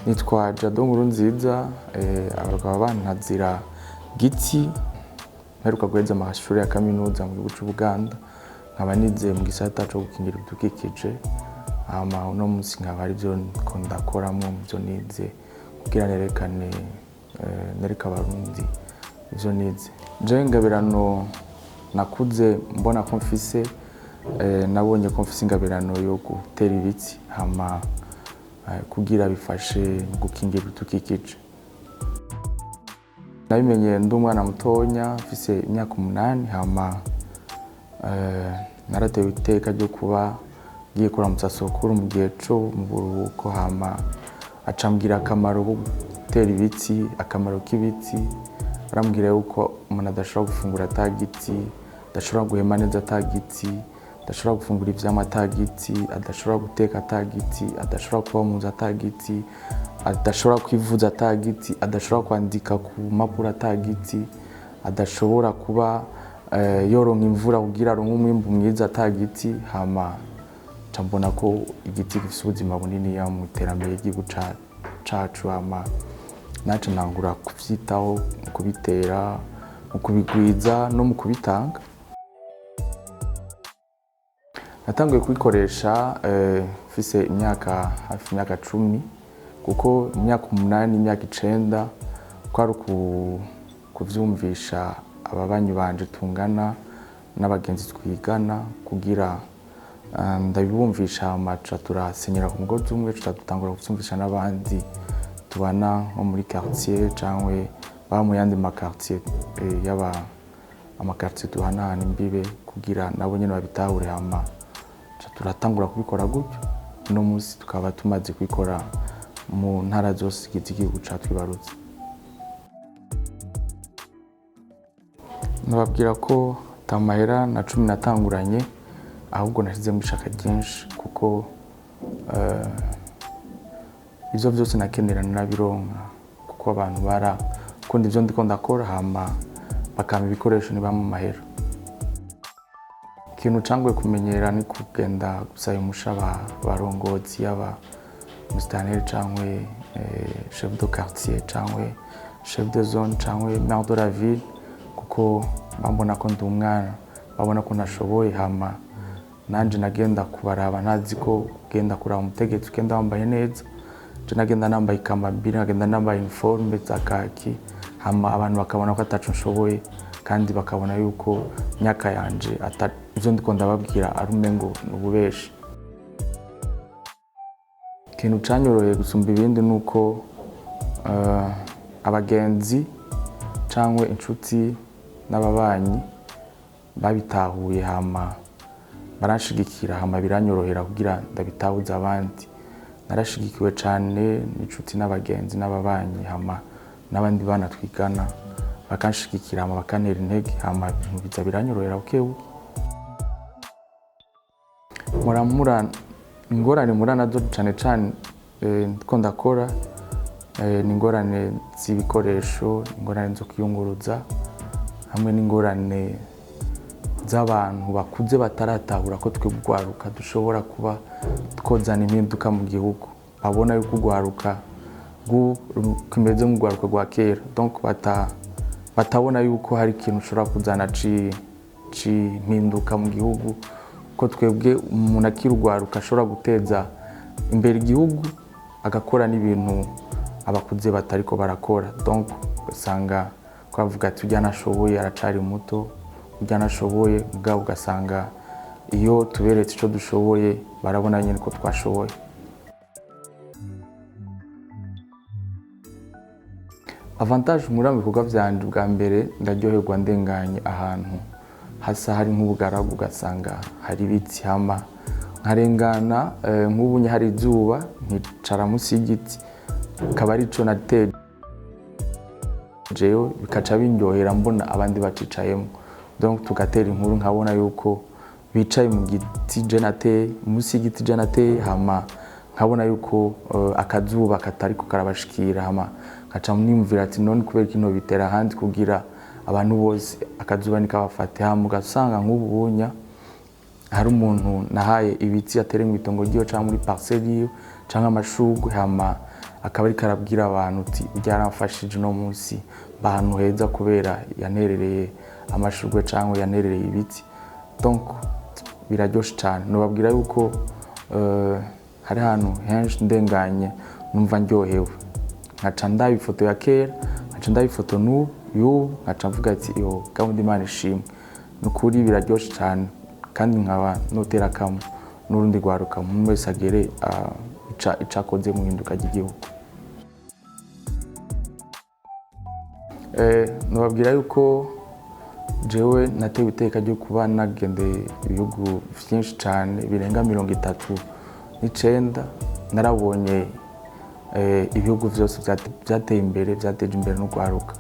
Nitwa Jado Nkurunziza, abagabo bantazira Gitsi, mperuka guheza amashuri ya kaminuza mu gihugu cy'u Buganda, nkaba nize mu gisata cyo gukingira ibidukikije. Uno munsi nkaba ari byo ndakoramo mu byo nize kugira nereka abarundi ibyo nize. Je ingabirano nakuze mbona ko mfise, nabonye ko mfise ingabirano yo gutera ibiti kugira bifashe gukingira ibidukikije. Nabimenye ndi umwana mutonya mfise imyaka 8, naratewe iteka ryo kuba ngiye kuramutsa sokuru mu gihe cyo mu buruhuko, acambwira akamaro ko gutera ibiti, akamaro k'ibiti. Arambwira yuko umuntu adashobora gufungura atagiti, adashobora guhema neza atagiti, adashobora gufungura ivyama atagiti, adashobora guteka atagiti, adashobora kuba mu nzu atagiti, adashobora kwivuza atagiti, adashobora kwandika ku mapuro atagiti, adashobora kuba yoronka imvura kugira aronke umwimbu mwiza atagiti. Mbona ko igiti gifite ubuzima bunini mu iterambere ry'igihugu cacu. Naca ntangura kuvyitaho, mu kubitera, mu kubigwiza no mu kubitanga. Natanguye kubikoresha mfise hafi imyaka 10, kuko imyaka 8, imyaka 9 kwari kuvyumvisha ababanyi banje tungana n'abagenzi twigana kugira ndabibumvisha. Amaca turasenyera ku mugozi umwe, tutangura kuvyumvisha n'abandi tubana nko muri quartier cyangwa ba mu yandi makartier amakartier duhanahana imbibe kugira nabo nyene babitahure. Turatangura kubikora gutyo. Uno munsi tukaba tumaze kubikora mu ntara zose z'igihugu catwibarutse. Nababwira ko tamahera na 10 natanguranye, ahubwo nashizemo ishaka ryinshi, kuko ivyo byose nakenera nabironka, kuko abantu barakunda ivyo ndiko ndakora, bakama ibikoresho niba mu mahera. Ikintu cangwe kumenyera ni kugenda gusaba umusha barongozi, yaba musitanteri cyangwa chef de quartier cyangwa chef de zone cyangwa maire de la ville, kuko bambona ko ndi umwana, babona ko nashoboye. Nanje nagenda kubaraba, ntazi ko genda kuraba umutegetsi ugenda wambaye neza. Je nagenda nambaye ikamambiri, nagenda nambaye uniforme za kaki, abantu bakabona ko atacu nshoboye, kandi bakabona yuko myaka yanje ivyo ndiko ndababwira ari umengo n'ububeshi. Ikintu canyoroheye gusumba ibindi nuko abagenzi cyangwa inshuti n'ababanyi babitahuye, baranshigikira, biranyorohera kugira ndabitahuza abandi. Narashigikiwe cyane n'inshuti n'abagenzi n'ababanyi, n'abandi bana twigana bakanshigikira, bakantera intege, biza biranyorohera bukebu. Ingorane murana zo cyane ndiko ndakora ni ingorane z'ibikoresho, ingorane zo kwiyunguruza, hamwe n'ingorane z'abantu bakuze bataratahura ko twe gwaruka dushobora kuba tkozana impinduka mu gihugu. Babona yuko gwaruka kimeze nk'ugwaruka gwa kera, donc batabona yuko hari ikintu ushobora kuzana impinduka mu gihugu, ko twebwe umuntu akirugwaruka ashobora guteza imbere igihugu, agakora n'ibintu abakuze batariko barakora. Donc usanga kwavuga ati ujya nashoboye aracari muto, ujya nashoboye mugabo ugasanga iyo tuberetse ico dushoboye barabona nyene ko twashoboye. Avantage muri bikorwa vyanje, bwa mbere ndaryoherwa ndenganye ahantu hasa hari nk'ubugaragu, ugasanga hari ibiti, nkarengana nk'ubunye hari izuba, nkicara munsi y'igiti, akaba ari ico natejeyo, bikaca bindyohera mbona abandi bacicayemo. Donc tugatera inkuru, nkabona yuko bicaye mu giti je nateye, munsi y'igiti je nateye, nkabona yuko akazuba katariko karabashikira, nkaca nimvira ati none kubera kino bitera handi kugira abantu bose akazuba nikabafate. Ugasanga nk'ubunya hari umuntu nahaye ibiti atere mu itongo ryiyo cyangwa muri parcelle yiyo cyangwa amashugwe, akaba ariko arabwira abantu uti byaramfashije uno munsi ahantu heza kubera yanerereye amashurwe cyangwa yanerereye ibiti. Donc biraryoshe cyane. Nubabwira yuko hari ahantu henshi ndenganye numva ndyohewe, nkaca ndaba ifoto ya kera, nkaca ndaba ifoto y'ubu, nkaca mvuga ati yo gahunda Imana ishimwe. Nukuri biraryoshe cyane kandi nkaba notera kamwe n'urundi rwaruka umuntu wese agere icakoze mu hinduka ry'igihugu. Nubabwira yuko jewe natewe iteka ryo kuba nagendeye ibihugu byinshi cyane birenga 39. Narabonye ibihugu byose byateye imbere, byateje imbere n'urwaruka.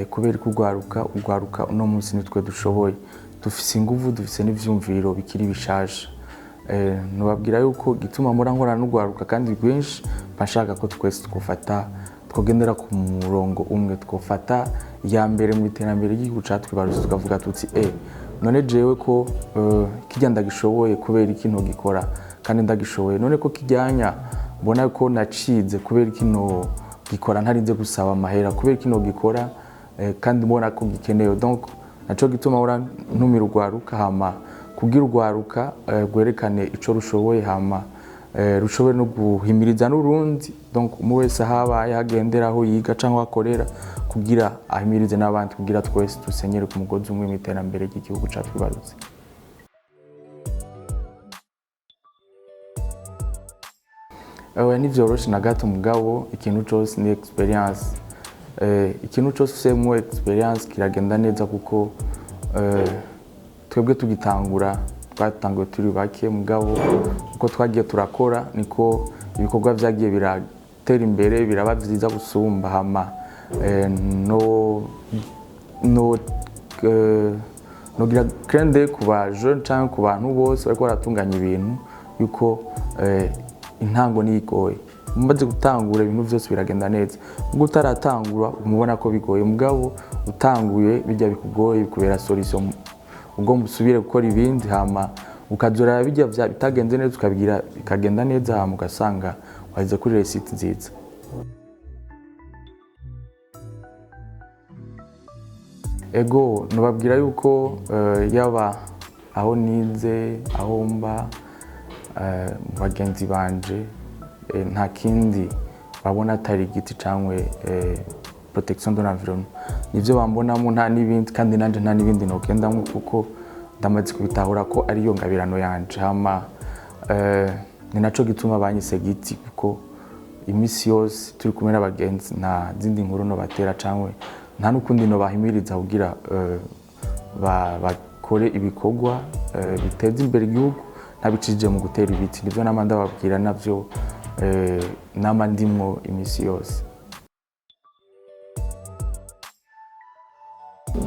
Kubera ko urwaruka uno munsi nitwe dushoboye, dufise ingufu, dufise n'ivyumviro bikiri bishaje. Nubabwira yuko gituma mura nkora n'urwaruka kandi rwinshi bashaka ko twese twogendera ku murongo umwe, twofata ya mbere mu iterambere ry'igihugu catwibarutse, tukavuga tuti none jewe ko kijya ndagishoboye kubera iki ntogikora kandi ndagishoboye, none ko kijyanya mbona ko nacize kubera iki gikora ntarinze gusaba amahera, kubera iki gikora kandi mbona ko gikenewe. Donc naco gituma ura ntumira urwaruka hama kugira urwaruka rwerekane ico rushoboye hama rushoboye no guhimiriza n'urundi. Donc umwe wese habaye hagendera aho yiga cyangwa akorera kugira ahimirize n'abandi, kugira twese dusenyere ku mugozi umwe mu iterambere ry'igihugu catwibarutse. Nivyoroshe na gato mugabo ikintu cyose ni experience. Ikintu cyose ufisemo experience kiragenda neza kuko twebwe tugitangura twatanguye turi bake mugabo uko twagiye turakora niko ibikorwa byagiye biratera imbere, biraba byiza gusumba hama nogira krende ku ba jeune cyangwa ku bantu bose bariko baratunganya ibintu yuko intango nigoye. Mumaze gutangura ibintu byose biragenda neza, ubwo utaratangura umubona ko bigoye, mugabo utanguye bijya bikugoye bikubera solution, ubwo musubire gukora ibindi hama ukazora bijya bitagenze neza ukabigira bikagenda neza hama ugasanga wahize kuri receipt nziza. Ego nubabwira yuko yaba aho nize, aho mba, bagenzi banje nta kindi babona atari igiti cyangwa protection de l'environnement. Nivyo bambonamo nta n'ibindi, kandi nanje nta n'ibindi nogendamwe kuko ndamaze kubitahura ko ari yo ngabirano yanje. Hama ni naco gituma banyise giti kuko imisi yose turi kumwe n'abagenzi nta zindi nkuru no batera cyangwa nta n'ukundi no bahimiriza kugira bakore ibikorwa biteza imbere igihugu ntabicije mu gutera ibiti. Nivyo nama ndababwira navyo nama ndimwo imisi yose.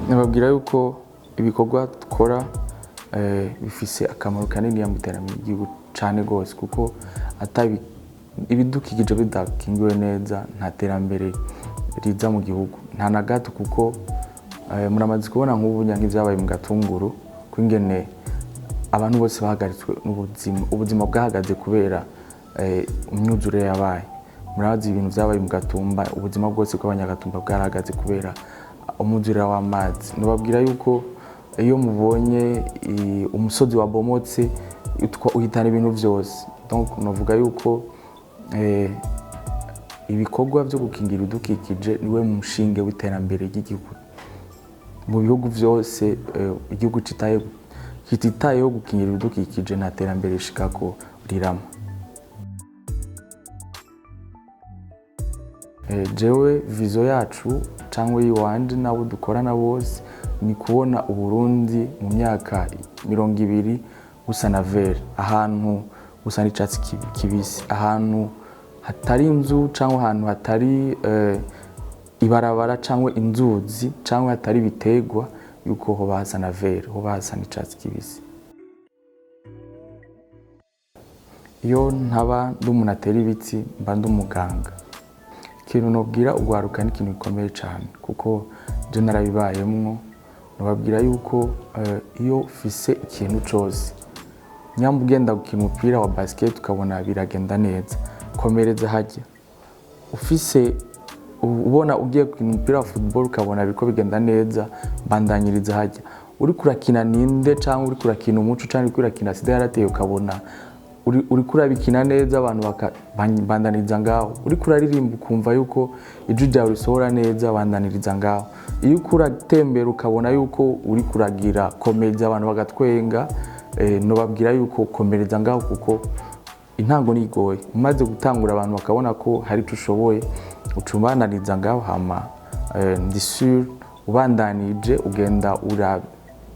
Nababwira yuko ibikorwa dukora bifise akamaro kanini mu iterambere ry'igihugu cyane gose, kuko atabi ibidukikije bidakingiwe neza nta terambere riza mu gihugu nta na gato, kuko muramaze kubona nk'ubunya nk'ivyabaye mu Gatunguru kwingene abantu bose bahagaritswe n'ubuzima, ubuzima bwahagaze kubera imyuzure yabaye. Murabazi ibintu vyabaye mu Gatumba, ubuzima bwose bw'abanyagatumba bwarahagaze kubera umuzure w'amazi. Nubabwira yuko iyo mubonye umusozi wabomotse uhitana ibintu vyose. Donc novuga yuko ibikorwa byo gukingira udukikije niwe mushinge w'iterambere ry'igihugu. Mu bihugu vyose igihugu kititayeho gukingira udukikije nta terambere rishikako rirama. Jewe vizo yacu cyangwa yiwanje nabo dukorana bose ni kubona Uburundi mu myaka 20 busa na vert, ahantu busa n'icatsi kibisi, ahantu hatari inzu cyangwa ahantu hatari ibarabara cyangwa inzuzi cyangwa hatari bitegwa, yuko ho basa na vert, ho basa n'icatsi kibisi. Iyo ntaba ndumuntu atera ibiti mba ndumuganga. Ikintu nobwira urwaruka ni ikintu gikomeye cyane kuko je narabibayemwo. Nababwira yuko iyo ufise ikintu cyose, nyamba ugenda gukina umupira wa basket ukabona biragenda neza, komereza hajya ufise ubona ugiye gukina umupira wa football ukabona biriko bigenda neza, bandanyiriza hajya. Uriko urakina ninde cyangwa uriko urakina umuco cyangwa uriko urakina sida yarateye ukabona uriko urabikina neza abantu bandaniriza ngaho. Uriko uraririmba ukumva yuko ijwi ryawe risohora neza, bandaniriza ngaho. Iyo uko uratembera ukabona yuko uriko uragira komedi abantu bagatwenga, nobabwira yuko komereza ngaho kuko intango nigoye. Umaze gutangura abantu bakabona ko hari ico ushoboye, ucumbananiza ngaho hama ndi sûr ubandanije ugenda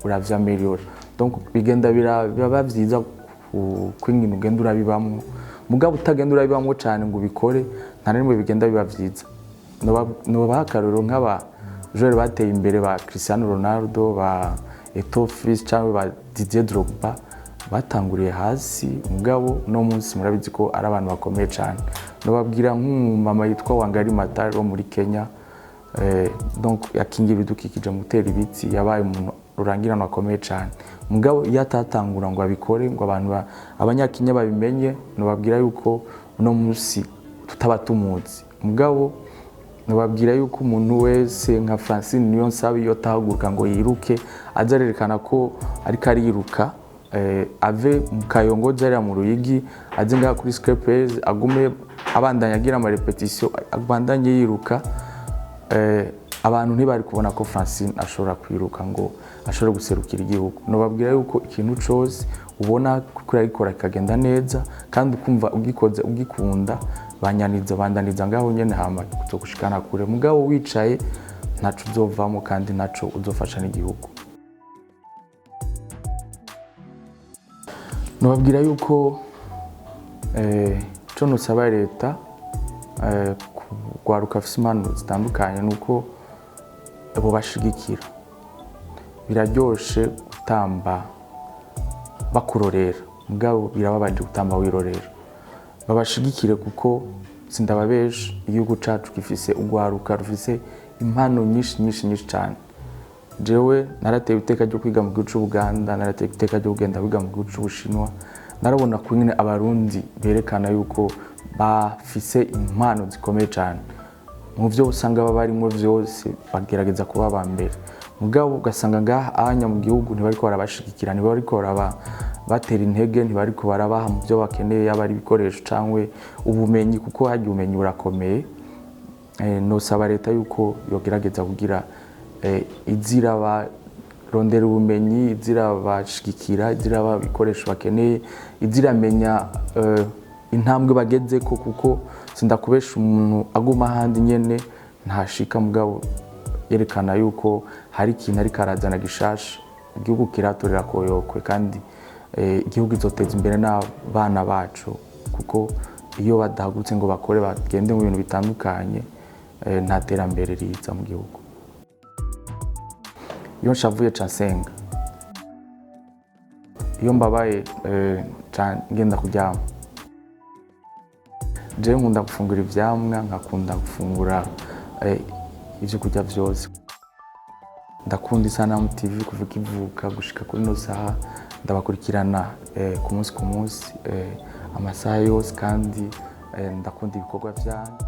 uravyameliora. Donc bigenda biraba vyiza kwingina ugenda urabibamwo. Mugabo utagenda urabibamwo cyane ngo ubikore nta nimwe bigenda biba vyiza. Nobaha akarorero nk'aba joueurs bateye imbere ba Cristiano Ronaldo, ba Eto'o Fils cyangwa ba Didier Drogba batanguriye hasi, mugabo no munsi murabizi ko ari abantu bakomeye cyane. Nobabwira nk'umumama yitwa Wangari Maathai wo muri Kenya, donc yakingiye ibidukikije mu gutera ibiti, yabaye umuntu rurangirana akomeye cyane. Mugabo iyo atatangura ngo abikore ngo abantu abanyakenya babimenye, nobabwira yuko no munsi tutaba tumuzi. Mugabo nobabwira yuko umuntu wese nka Francine Niyonsaba iyo tahaguruka ngo yiruke azarerekana ko ariko ariruka, ave mu Kayongozi ari mu Ruyigi aze ngaha kuri Skyplace agume abandanya agira ama repetition, abandanye yiruka, abantu ntibari kubona ko Francine ashobora kwiruka ngo ashobora guserukira igihugu. Nobabwira yuko ikintu cyose ubona ko arikora kagenda neza kandi ukumva ugikoze ugikunda, bandaniza ngaho nyene hama kuzogushikana kure. Mugabo wicaye ntaco uzovamo kandi ntaco uzofasha n'igihugu. Nobabwira yuko co nosaba leta kugwaruka afise impano zitandukanye nuko abo bashigikira. Biraryoshe gutamba bakurorera, mugabo birababaje gutamba wirorera. Babashigikire kuko sindababesha igihugu cacu gifise ugwaruka rufise impano nyinshi cyane. Jewe narateye iteka ryo kwiga mu gihugu c'Ubuganda, narateye iteka ryo kugenda kwiga mu gihugu c'Ubushinwa. Narabona ko nyine abarundi berekana yuko bafise impano zikomeye cyane. Mu byo usanga babarimo vyose bagerageza kuba abambere. Mugabo ugasanga ngaha abanya mu gihugu ntibariko barabashigikira, ntibariko batera intege, ntibariko barabaha mu byo bakeneye, yaba ari ibikoresho cyangwa ubumenyi, kuko hagiye ubumenyi burakomeye. Nosaba leta yuko yogerageza kugira izira barondera ubumenyi, izira bashigikira, izira babikoresho bakeneye, izira menya intambwe bageze ko, kuko sindakubesha umuntu aguma handi nyene ntashika, mugabo yerekana yuko hari ikintu ari karazana gishasha. Igihugu kiratorera koyokwe kandi igihugu izoteza imbere n'abana bacu, kuko iyo badahagutse ngo bakore bagende mu bintu bitandukanye nta terambere riza mu gihugu. Iyo nshavuye cansenga, iyo mbabaye ngenda kuryama. Je nkunda gufungura ivyamwa, nkakunda gufungura ivyo kurya vyose. Ndakunda Isanamu TV kuva ikivuka gushika kuri no saha, ndabakurikirana ku munsi amasaha yose, kandi ndakunda ibikorwa vyanyu.